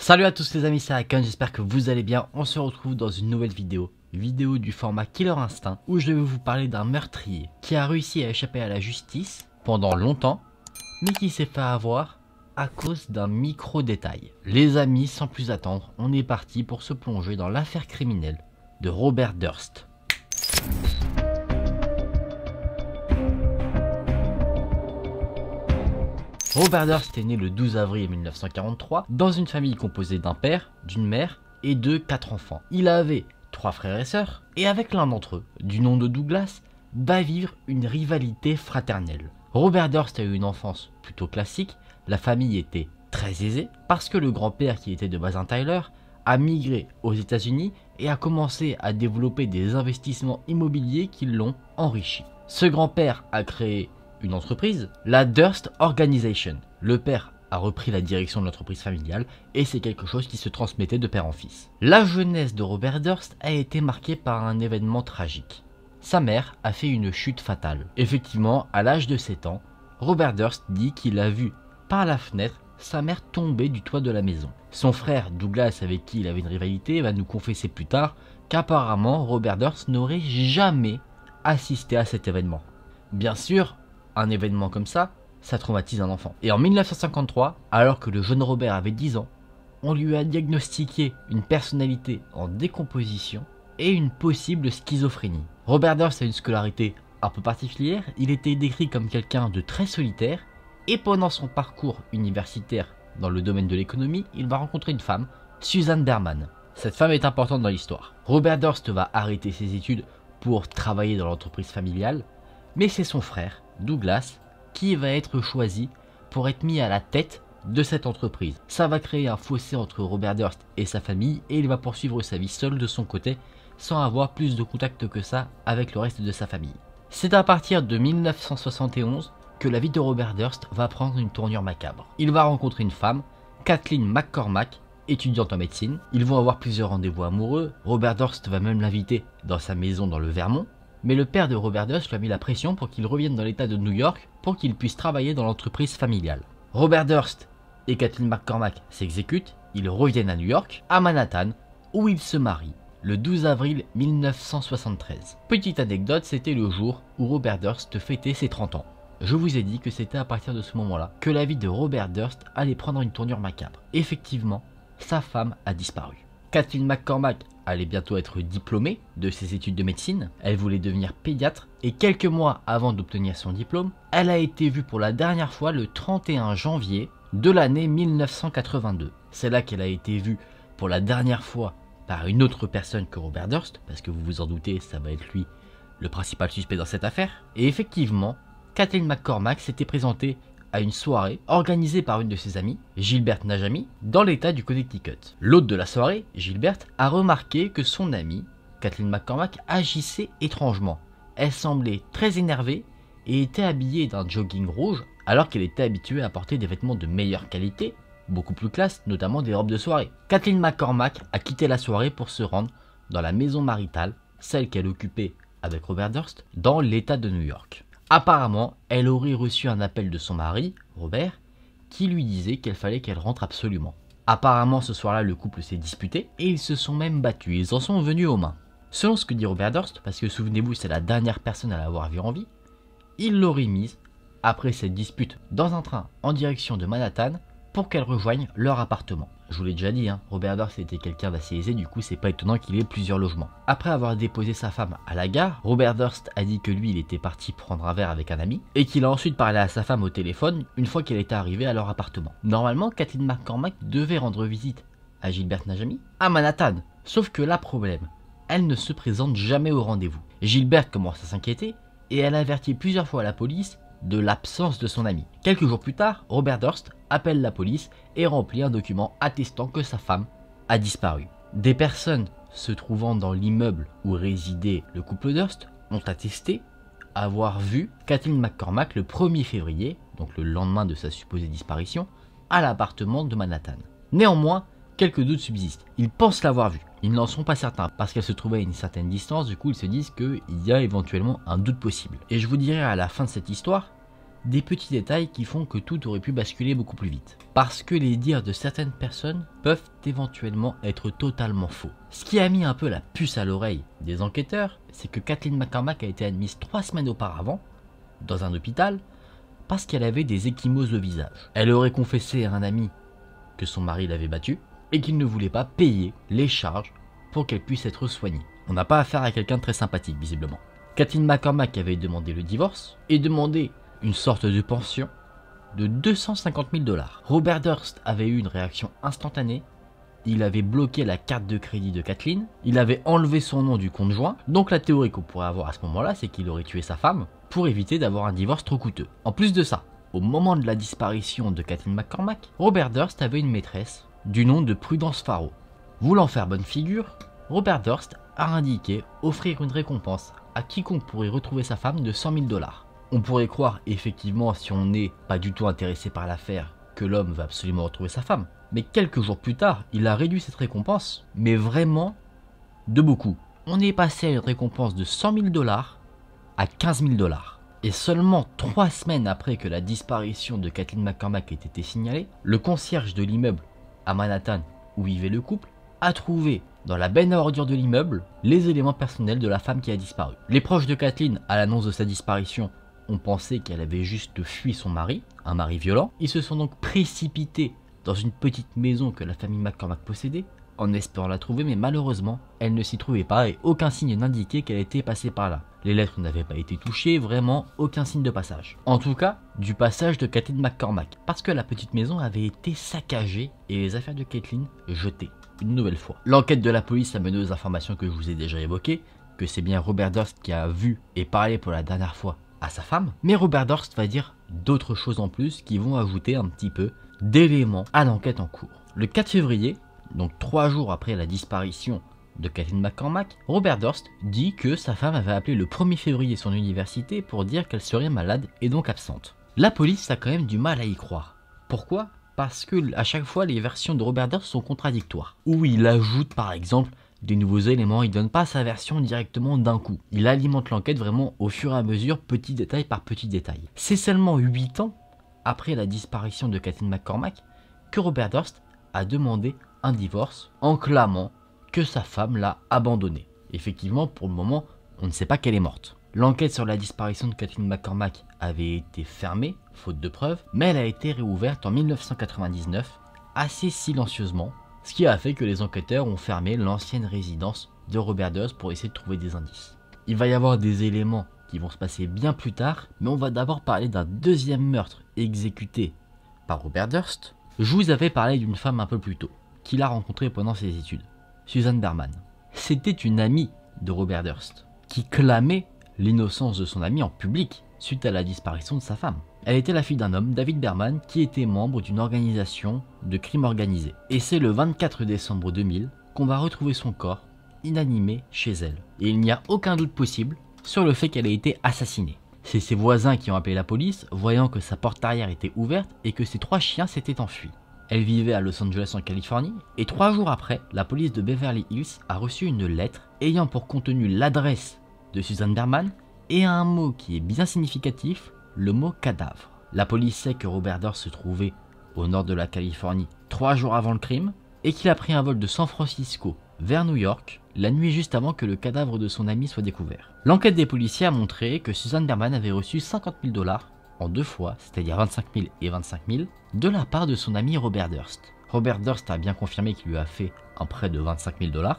Salut à tous les amis, c'est Hakan, j'espère que vous allez bien. On se retrouve dans une nouvelle vidéo du format Killer Instinct, où je vais vous parler d'un meurtrier qui a réussi à échapper à la justice pendant longtemps, mais qui s'est fait avoir à cause d'un micro détail. Les amis, sans plus attendre, on est parti pour se plonger dans l'affaire criminelle de Robert Durst. Robert Durst est né le 12 avril 1943 dans une famille composée d'un père, d'une mère et de 4 enfants. Il avait 3 frères et sœurs, et avec l'un d'entre eux, du nom de Douglas, va vivre une rivalité fraternelle. Robert Durst a eu une enfance plutôt classique, la famille était très aisée, parce que le grand-père qui était de base un Tyler a migré aux États-Unis et a commencé à développer des investissements immobiliers qui l'ont enrichi. Ce grand-père a créé une entreprise, la Durst Organization. Le père a repris la direction de l'entreprise familiale et c'est quelque chose qui se transmettait de père en fils. La jeunesse de Robert Durst a été marquée par un événement tragique. Sa mère a fait une chute fatale. Effectivement, à l'âge de 7 ans, Robert Durst dit qu'il a vu par la fenêtre sa mère tomber du toit de la maison. Son frère Douglas, avec qui il avait une rivalité, va nous confesser plus tard qu'apparemment Robert Durst n'aurait jamais assisté à cet événement. Bien sûr, un événement comme ça traumatise un enfant. Et en 1953, alors que le jeune Robert avait 10 ans, on lui a diagnostiqué une personnalité en décomposition et une possible schizophrénie. Robert Durst a une scolarité un peu particulière, il était décrit comme quelqu'un de très solitaire, et pendant son parcours universitaire dans le domaine de l'économie, il va rencontrer une femme, Suzanne Berman. Cette femme est importante dans l'histoire. Robert Durst va arrêter ses études pour travailler dans l'entreprise familiale, mais c'est son frère, Douglas, qui va être choisi pour être mis à la tête de cette entreprise. Ça va créer un fossé entre Robert Durst et sa famille et il va poursuivre sa vie seul de son côté sans avoir plus de contact que ça avec le reste de sa famille. C'est à partir de 1971 que la vie de Robert Durst va prendre une tournure macabre. Il va rencontrer une femme, Kathleen McCormack, étudiante en médecine. Ils vont avoir plusieurs rendez-vous amoureux. Robert Durst va même l'inviter dans sa maison dans le Vermont. Mais le père de Robert Durst lui a mis la pression pour qu'il revienne dans l'état de New York pour qu'il puisse travailler dans l'entreprise familiale. Robert Durst et Kathleen McCormack s'exécutent, ils reviennent à New York, à Manhattan, où ils se marient le 12 avril 1973. Petite anecdote, c'était le jour où Robert Durst fêtait ses 30 ans. Je vous ai dit que c'était à partir de ce moment-là que la vie de Robert Durst allait prendre une tournure macabre. Effectivement, sa femme a disparu. Kathleen McCormack allait bientôt être diplômée de ses études de médecine, elle voulait devenir pédiatre et quelques mois avant d'obtenir son diplôme, elle a été vue pour la dernière fois le 31 janvier de l'année 1982. C'est là qu'elle a été vue pour la dernière fois par une autre personne que Robert Durst, parce que vous vous en doutez, ça va être lui le principal suspect dans cette affaire. Et effectivement, Kathleen McCormack s'était présentée à une soirée organisée par une de ses amies, Gilbert Najami, dans l'état du Connecticut. L'hôte de la soirée, Gilbert, a remarqué que son amie, Kathleen McCormack, agissait étrangement. Elle semblait très énervée et était habillée d'un jogging rouge, alors qu'elle était habituée à porter des vêtements de meilleure qualité, beaucoup plus classe, notamment des robes de soirée. Kathleen McCormack a quitté la soirée pour se rendre dans la maison maritale, celle qu'elle occupait avec Robert Durst, dans l'état de New York. Apparemment, elle aurait reçu un appel de son mari, Robert, qui lui disait qu'il fallait qu'elle rentre absolument. Apparemment, ce soir-là, le couple s'est disputé et ils se sont même battus, ils en sont venus aux mains. Selon ce que dit Robert Durst, parce que souvenez-vous, c'est la dernière personne à l'avoir vue en vie, il l'aurait mise, après cette dispute, dans un train en direction de Manhattan pour qu'elle rejoigne leur appartement. Je vous l'ai déjà dit, Robert Durst était quelqu'un d'assez aisé, du coup c'est pas étonnant qu'il ait plusieurs logements. Après avoir déposé sa femme à la gare, Robert Durst a dit que lui il était parti prendre un verre avec un ami et qu'il a ensuite parlé à sa femme au téléphone une fois qu'elle était arrivée à leur appartement. Normalement, Kathleen McCormack devait rendre visite à Gilbert Najami à Manhattan, sauf que là problème, elle ne se présente jamais au rendez-vous. Gilbert commence à s'inquiéter et elle avertit plusieurs fois la police de l'absence de son ami. Quelques jours plus tard, Robert Durst appelle la police et remplit un document attestant que sa femme a disparu. Des personnes se trouvant dans l'immeuble où résidait le couple Durst ont attesté avoir vu Kathleen McCormack le 1er février, donc le lendemain de sa supposée disparition, à l'appartement de Manhattan. Néanmoins, quelques doutes subsistent. Ils pensent l'avoir vue. Ils n'en sont pas certains parce qu'elle se trouvait à une certaine distance, du coup ils se disent qu'il y a éventuellement un doute possible. Et je vous dirai à la fin de cette histoire des petits détails qui font que tout aurait pu basculer beaucoup plus vite. Parce que les dires de certaines personnes peuvent éventuellement être totalement faux. Ce qui a mis un peu la puce à l'oreille des enquêteurs, c'est que Kathleen McCormack a été admise 3 semaines auparavant dans un hôpital parce qu'elle avait des ecchymoses au visage. Elle aurait confessé à un ami que son mari l'avait battue et qu'il ne voulait pas payer les charges pour qu'elle puisse être soignée. On n'a pas affaire à quelqu'un de très sympathique visiblement. Kathleen McCormack avait demandé le divorce et demandé une sorte de pension de 250 000 $. Robert Durst avait eu une réaction instantanée. Il avait bloqué la carte de crédit de Kathleen. Il avait enlevé son nom du compte joint. Donc la théorie qu'on pourrait avoir à ce moment-là, c'est qu'il aurait tué sa femme pour éviter d'avoir un divorce trop coûteux. En plus de ça, au moment de la disparition de Kathleen McCormack, Robert Durst avait une maîtresse du nom de Prudence Farrow. Voulant faire bonne figure, Robert Durst a indiqué offrir une récompense à quiconque pourrait retrouver sa femme de 100 000 $. On pourrait croire effectivement, si on n'est pas du tout intéressé par l'affaire, que l'homme va absolument retrouver sa femme. Mais quelques jours plus tard, il a réduit cette récompense, mais vraiment de beaucoup. On est passé à une récompense de 100 000 $ à 15 000 $. Et seulement 3 semaines après que la disparition de Kathleen McCormack ait été signalée, le concierge de l'immeuble à Manhattan où vivait le couple a trouvé dans la benne à ordures de l'immeuble les éléments personnels de la femme qui a disparu. Les proches de Kathleen, à l'annonce de sa disparition, ont pensé qu'elle avait juste fui son mari, un mari violent. Ils se sont donc précipités dans une petite maison que la famille McCormack possédait, en espérant la trouver, mais malheureusement, elle ne s'y trouvait pas et aucun signe n'indiquait qu'elle était passée par là. Les lettres n'avaient pas été touchées, vraiment aucun signe de passage. En tout cas, du passage de Kathleen McCormack, parce que la petite maison avait été saccagée et les affaires de Kathleen jetées, une nouvelle fois. L'enquête de la police a mené aux informations que je vous ai déjà évoquées, que c'est bien Robert Durst qui a vu et parlé pour la dernière fois à sa femme, mais Robert Durst va dire d'autres choses en plus qui vont ajouter un petit peu d'éléments à l'enquête en cours. Le 4 février, donc 3 jours après la disparition de Kathleen McCormack, Robert Durst dit que sa femme avait appelé le 1er février son université pour dire qu'elle serait malade et donc absente. La police a quand même du mal à y croire. Pourquoi ? Parce que à chaque fois les versions de Robert Durst sont contradictoires. Ou il ajoute par exemple des nouveaux éléments, il donne pas sa version directement d'un coup. Il alimente l'enquête vraiment au fur et à mesure, petit détail par petit détail. C'est seulement 8 ans après la disparition de Kathleen McCormack que Robert Durst a demandé un divorce en clamant que sa femme l'a abandonné. Effectivement, pour le moment, on ne sait pas qu'elle est morte. L'enquête sur la disparition de Kathleen McCormack avait été fermée, faute de preuves, mais elle a été réouverte en 1999, assez silencieusement, ce qui a fait que les enquêteurs ont fermé l'ancienne résidence de Robert Durst pour essayer de trouver des indices. Il va y avoir des éléments qui vont se passer bien plus tard, mais on va d'abord parler d'un deuxième meurtre exécuté par Robert Durst. Je vous avais parlé d'une femme un peu plus tôt, qu'il a rencontrée pendant ses études, Susan Berman. C'était une amie de Robert Durst, qui clamait l'innocence de son amie en public suite à la disparition de sa femme. Elle était la fille d'un homme, David Berman, qui était membre d'une organisation de crime organisé. Et c'est le 24 décembre 2000 qu'on va retrouver son corps inanimé chez elle. Et il n'y a aucun doute possible sur le fait qu'elle ait été assassinée. C'est ses voisins qui ont appelé la police, voyant que sa porte arrière était ouverte et que ses 3 chiens s'étaient enfuis. Elle vivait à Los Angeles en Californie, et 3 jours après, la police de Beverly Hills a reçu une lettre ayant pour contenu l'adresse de Susan Berman et un mot qui est bien significatif, le mot cadavre. La police sait que Robert Durst se trouvait au nord de la Californie 3 jours avant le crime et qu'il a pris un vol de San Francisco vers New York la nuit juste avant que le cadavre de son ami soit découvert. L'enquête des policiers a montré que Susan Berman avait reçu 50 000 $ en 2 fois, c'est-à-dire 25 000 et 25 000, de la part de son ami Robert Durst. Robert Durst a bien confirmé qu'il lui a fait un prêt de 25 000 $.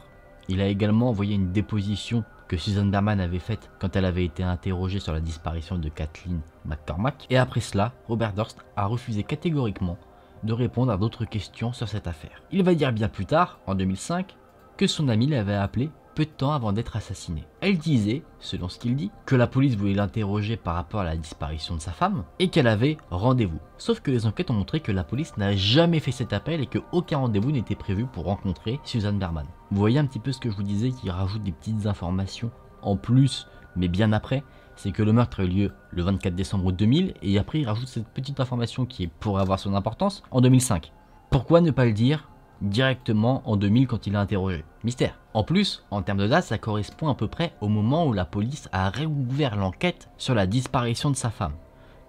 Il a également envoyé une déposition que Susan Berman avait faite quand elle avait été interrogée sur la disparition de Kathleen McCormack. Et après cela, Robert Durst a refusé catégoriquement de répondre à d'autres questions sur cette affaire. Il va dire bien plus tard, en 2005, que son amie l'avait appelé peu de temps avant d'être assassinée. Elle disait, selon ce qu'il dit, que la police voulait l'interroger par rapport à la disparition de sa femme et qu'elle avait rendez-vous. Sauf que les enquêtes ont montré que la police n'a jamais fait cet appel et qu'aucun rendez-vous n'était prévu pour rencontrer Susan Berman. Vous voyez un petit peu ce que je vous disais qui rajoute des petites informations en plus, mais bien après, c'est que le meurtre a eu lieu le 24 décembre 2000 et après il rajoute cette petite information qui pourrait avoir son importance en 2005. Pourquoi ne pas le dire directement en 2000 quand il a interrogé? Mystère. En plus, en termes de date, ça correspond à peu près au moment où la police a réouvert l'enquête sur la disparition de sa femme.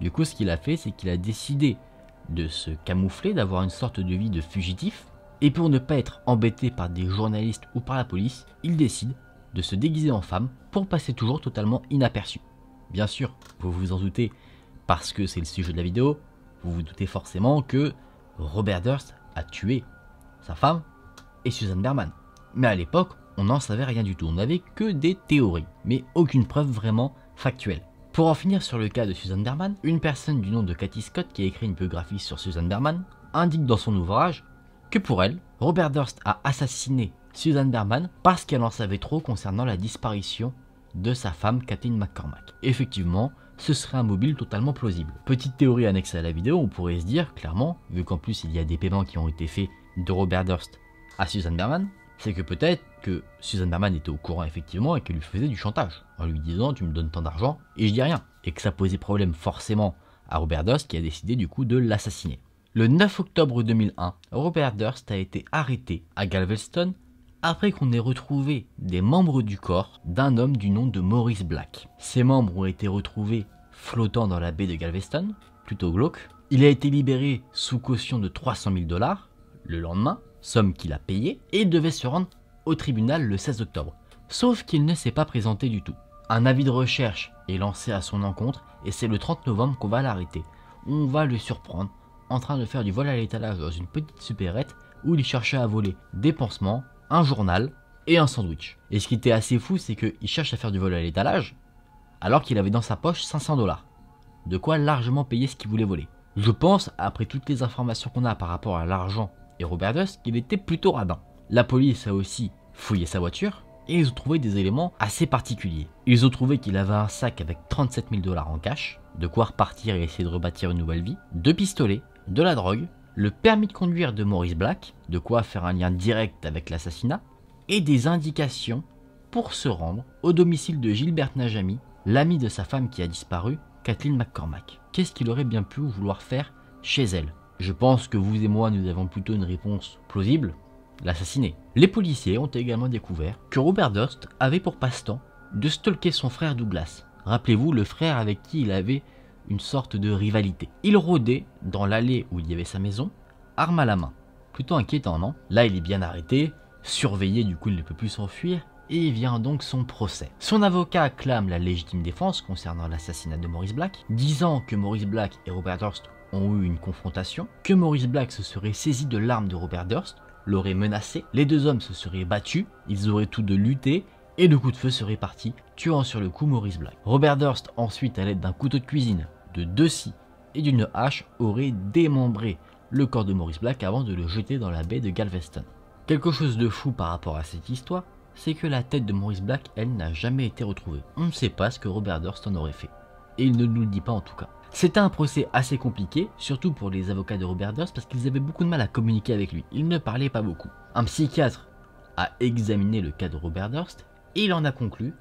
Du coup, ce qu'il a fait, c'est qu'il a décidé de se camoufler, d'avoir une sorte de vie de fugitif. Et pour ne pas être embêté par des journalistes ou par la police, il décide de se déguiser en femme pour passer toujours totalement inaperçu. Bien sûr, vous vous en doutez, parce que c'est le sujet de la vidéo, vous vous doutez forcément que Robert Durst a tué sa femme et Susan Berman. Mais à l'époque, on n'en savait rien du tout, on n'avait que des théories, mais aucune preuve vraiment factuelle. Pour en finir sur le cas de Susan Berman, une personne du nom de Cathy Scott qui a écrit une biographie sur Susan Berman indique dans son ouvrage que pour elle, Robert Durst a assassiné Susan Berman parce qu'elle en savait trop concernant la disparition de sa femme Kathleen McCormack. Effectivement, ce serait un mobile totalement plausible. Petite théorie annexe à la vidéo, on pourrait se dire clairement, vu qu'en plus il y a des paiements qui ont été faits de Robert Durst à Susan Berman, c'est que peut-être que Susan Berman était au courant effectivement et qu'elle lui faisait du chantage, en lui disant tu me donnes tant d'argent et je dis rien, et que ça posait problème forcément à Robert Durst qui a décidé du coup de l'assassiner. Le 9 octobre 2001, Robert Durst a été arrêté à Galveston après qu'on ait retrouvé des membres du corps d'un homme du nom de Maurice Black. Ces membres ont été retrouvés flottant dans la baie de Galveston, plutôt glauque. Il a été libéré sous caution de 300 000 $ le lendemain, somme qu'il a payée, et il devait se rendre au tribunal le 16 octobre. Sauf qu'il ne s'est pas présenté du tout. Un avis de recherche est lancé à son encontre et c'est le 30 novembre qu'on va l'arrêter. On va le surprendre en train de faire du vol à l'étalage dans une petite supérette où il cherchait à voler des pansements, un journal et un sandwich. Et ce qui était assez fou, c'est qu'il cherche à faire du vol à l'étalage alors qu'il avait dans sa poche 500 $. De quoi largement payer ce qu'il voulait voler. Je pense, après toutes les informations qu'on a par rapport à l'argent et Robert Durst, qu'il était plutôt radin. La police a aussi fouillé sa voiture et ils ont trouvé des éléments assez particuliers. Ils ont trouvé qu'il avait un sac avec 37 000 $ en cash, de quoi repartir et essayer de rebâtir une nouvelle vie, 2 pistolets, de la drogue, le permis de conduire de Maurice Black, de quoi faire un lien direct avec l'assassinat, et des indications pour se rendre au domicile de Gilberte Najami, l'amie de sa femme qui a disparu, Kathleen McCormack. Qu'est-ce qu'il aurait bien pu vouloir faire chez elle? Je pense que vous et moi nous avons plutôt une réponse plausible, l'assassiner. Les policiers ont également découvert que Robert Durst avait pour passe-temps de stalker son frère Douglas. Rappelez-vous, le frère avec qui il avait une sorte de rivalité. Il rôdait dans l'allée où il y avait sa maison, arme à la main. Plutôt inquiétant, non? Là, il est bien arrêté, surveillé, du coup il ne peut plus s'enfuir, et vient donc son procès. Son avocat clame la légitime défense concernant l'assassinat de Maurice Black, disant que Maurice Black et Robert Durst ont eu une confrontation, que Maurice Black se serait saisi de l'arme de Robert Durst, l'aurait menacé, les deux hommes se seraient battus, ils auraient tous deux lutté, et le coup de feu serait parti, tuant sur le coup Maurice Black. Robert Durst, ensuite à l'aide d'un couteau de cuisine, de 2 scies et d'une hache, aurait démembré le corps de Maurice Black avant de le jeter dans la baie de Galveston. Quelque chose de fou par rapport à cette histoire, c'est que la tête de Maurice Black, elle, n'a jamais été retrouvée. On ne sait pas ce que Robert Durst en aurait fait. Et il ne nous le dit pas en tout cas. C'était un procès assez compliqué, surtout pour les avocats de Robert Durst, parce qu'ils avaient beaucoup de mal à communiquer avec lui. Il ne parlait pas beaucoup. Un psychiatre a examiné le cas de Robert Durst et il en a conclu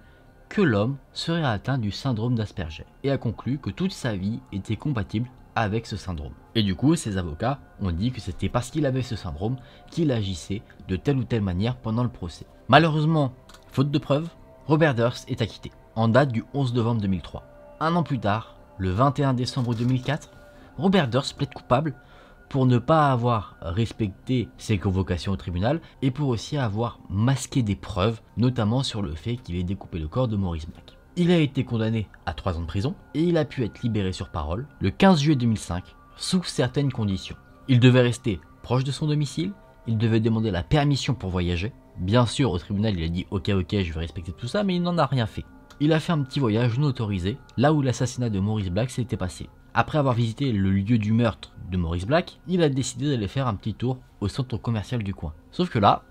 que l'homme serait atteint du syndrome d'Asperger et a conclu que toute sa vie était compatible avec ce syndrome. Et du coup, ses avocats ont dit que c'était parce qu'il avait ce syndrome qu'il agissait de telle ou telle manière pendant le procès. Malheureusement, faute de preuves, Robert Durst est acquitté en date du 11 novembre 2003. Un an plus tard, le 21 décembre 2004, Robert Durst plaide coupable pour ne pas avoir respecté ses convocations au tribunal et pour aussi avoir masqué des preuves, notamment sur le fait qu'il ait découpé le corps de Maurice Black. Il a été condamné à 3 ans de prison et il a pu être libéré sur parole le 15 juillet 2005 sous certaines conditions. Il devait rester proche de son domicile, il devait demander la permission pour voyager. Bien sûr, au tribunal, il a dit ok, je vais respecter tout ça, mais il n'en a rien fait. Il a fait un petit voyage non autorisé, là où l'assassinat de Maurice Black s'était passé. Après avoir visité le lieu du meurtre de Maurice Black, il a décidé d'aller faire un petit tour au centre commercial du coin. Sauf que là,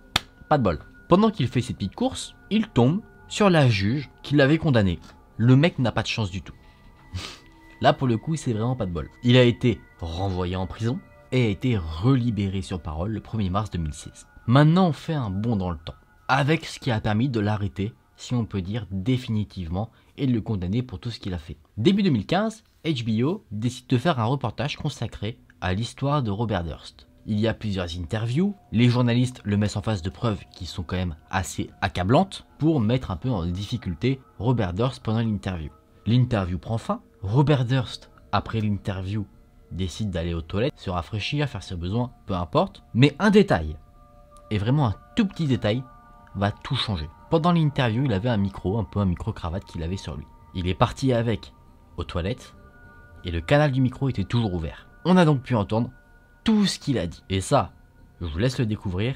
pas de bol. Pendant qu'il fait ses petites courses, il tombe sur la juge qui l'avait condamné. Le mec n'a pas de chance du tout. Là, pour le coup, c'est vraiment pas de bol. Il a été renvoyé en prison et a été relibéré sur parole le 1er mars 2016. Maintenant, on fait un bond dans le temps, avec ce qui a permis de l'arrêter, si on peut dire définitivement, et de le condamner pour tout ce qu'il a fait. Début 2015, HBO décide de faire un reportage consacré à l'histoire de Robert Durst. Il y a plusieurs interviews, les journalistes le mettent en face de preuves qui sont quand même assez accablantes pour mettre un peu en difficulté Robert Durst pendant l'interview. L'interview prend fin, Robert Durst après l'interview, décide d'aller aux toilettes, se rafraîchir, faire ses besoins, peu importe. Mais un détail, et vraiment un tout petit détail, va tout changer. Pendant l'interview, il avait un micro, un peu un micro-cravate qu'il avait sur lui. Il est parti avec aux toilettes et le canal du micro était toujours ouvert. On a donc pu entendre tout ce qu'il a dit. Et ça, je vous laisse le découvrir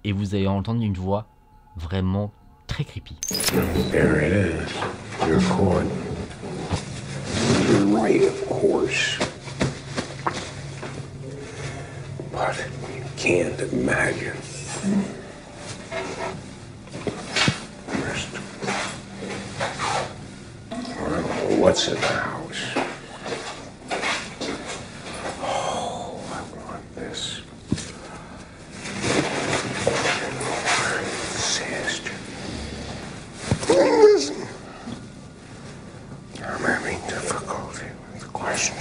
et vous allez entendre une voix vraiment très creepy. There it is. You're caught. You're right, of course. But you can't imagine. First, I don't know what's in the house. Oh, I want this. Insist. Listen. I'm having difficulty with the question.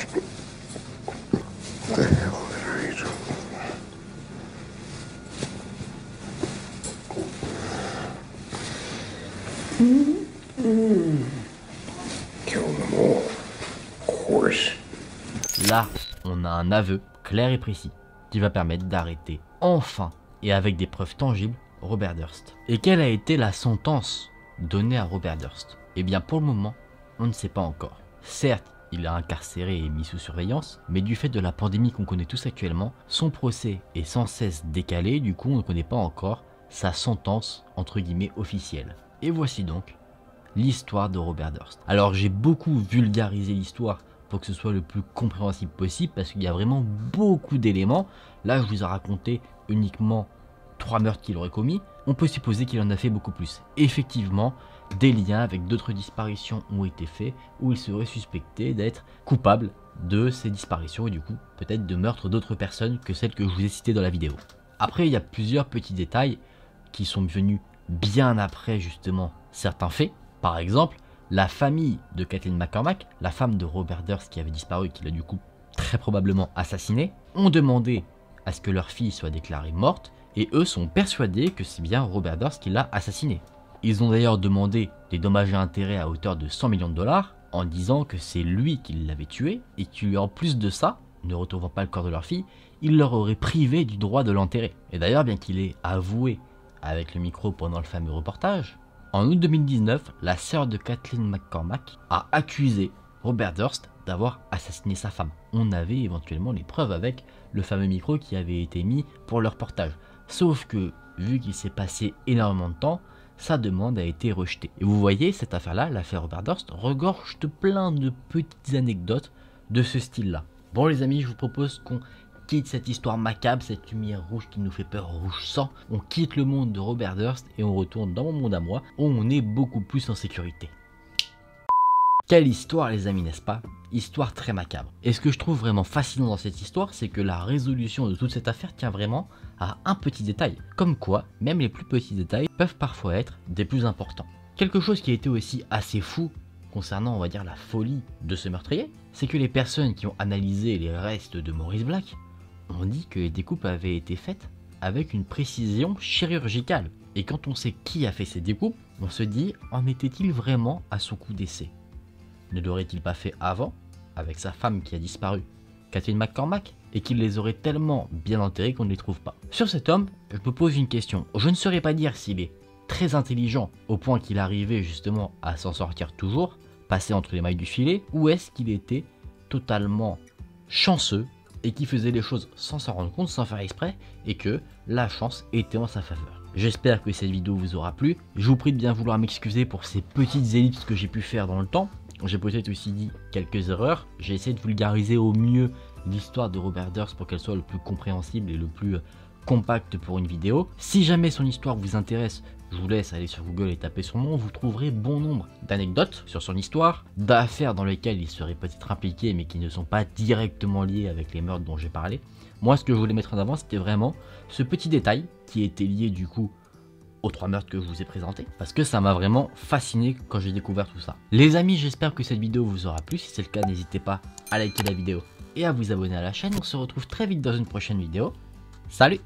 What the hell did I do? Kill them all, of course. Là, on a un aveu clair et précis qui va permettre d'arrêter enfin et avec des preuves tangibles Robert Durst. Et quelle a été la sentence donnée à Robert Durst? Eh bien pour le moment, on ne sait pas encore. Certes, il est incarcéré et mis sous surveillance, mais du fait de la pandémie qu'on connaît tous actuellement, son procès est sans cesse décalé, du coup on ne connaît pas encore sa sentence entre guillemets officielle. Et voici donc l'histoire de Robert Durst. Alors j'ai beaucoup vulgarisé l'histoire pour que ce soit le plus compréhensible possible parce qu'il y a vraiment beaucoup d'éléments. Là je vous ai raconté uniquement 3 meurtres qu'il aurait commis. On peut supposer qu'il en a fait beaucoup plus. Effectivement, des liens avec d'autres disparitions ont été faits où il serait suspecté d'être coupable de ces disparitions et du coup peut-être de meurtre d'autres personnes que celles que je vous ai citées dans la vidéo. Après il y a plusieurs petits détails qui sont venus bien après justement certains faits. Par exemple, la famille de Kathleen McCormack, la femme de Robert Durst qui avait disparu et qu'il a du coup très probablement assassiné, ont demandé à ce que leur fille soit déclarée morte et eux sont persuadés que c'est bien Robert Durst qui l'a assassinée. Ils ont d'ailleurs demandé des dommages et intérêts à hauteur de 100 millions de dollars en disant que c'est lui qui l'avait tué et qui en plus de ça, ne retrouvant pas le corps de leur fille, il leur aurait privé du droit de l'enterrer. Et d'ailleurs, bien qu'il ait avoué avec le micro pendant le fameux reportage, en août 2019, la sœur de Kathleen McCormack a accusé Robert Durst d'avoir assassiné sa femme. On avait éventuellement les preuves avec le fameux micro qui avait été mis pour le reportage. Sauf que, vu qu'il s'est passé énormément de temps, sa demande a été rejetée. Et vous voyez, cette affaire-là, l'affaire Robert Durst, regorge de plein de petites anecdotes de ce style-là. Bon les amis, je vous propose qu'on quitte cette histoire macabre, cette lumière rouge qui nous fait peur, rouge sang. On quitte le monde de Robert Durst et on retourne dans mon monde à moi, où on est beaucoup plus en sécurité. Quelle histoire les amis, n'est-ce pas? Histoire très macabre. Et ce que je trouve vraiment fascinant dans cette histoire, c'est que la résolution de toute cette affaire tient vraiment à un petit détail. Comme quoi, même les plus petits détails peuvent parfois être des plus importants. Quelque chose qui a été aussi assez fou concernant, on va dire, la folie de ce meurtrier, c'est que les personnes qui ont analysé les restes de Maurice Black ont dit que les découpes avaient été faites avec une précision chirurgicale. Et quand on sait qui a fait ces découpes, on se dit, en était-il vraiment à son coup d'essai? Ne l'aurait-il pas fait avant, avec sa femme qui a disparu, Kathleen McCormack, et qu'il les aurait tellement bien enterrés qu'on ne les trouve pas? Sur cet homme, je me pose une question. Je ne saurais pas dire s'il est très intelligent au point qu'il arrivait justement à s'en sortir toujours, passer entre les mailles du filet, ou est-ce qu'il était totalement chanceux et qui faisait les choses sans s'en rendre compte, sans faire exprès, et que la chance était en sa faveur. J'espère que cette vidéo vous aura plu. Je vous prie de bien vouloir m'excuser pour ces petites ellipses que j'ai pu faire dans le temps. J'ai peut-être aussi dit quelques erreurs. J'ai essayé de vulgariser au mieux l'histoire de Robert Durst pour qu'elle soit le plus compréhensible et le plus compacte pour une vidéo. Si jamais son histoire vous intéresse, je vous laisse aller sur Google et taper son nom. Vous trouverez bon nombre d'anecdotes sur son histoire, d'affaires dans lesquelles il serait peut-être impliqué mais qui ne sont pas directement liées avec les meurtres dont j'ai parlé. Moi, ce que je voulais mettre en avant, c'était vraiment ce petit détail qui était lié du coup aux 3 meurtres que je vous ai présentés, parce que ça m'a vraiment fasciné quand j'ai découvert tout ça. Les amis, j'espère que cette vidéo vous aura plu. Si c'est le cas, n'hésitez pas à liker la vidéo et à vous abonner à la chaîne. On se retrouve très vite dans une prochaine vidéo. Salut!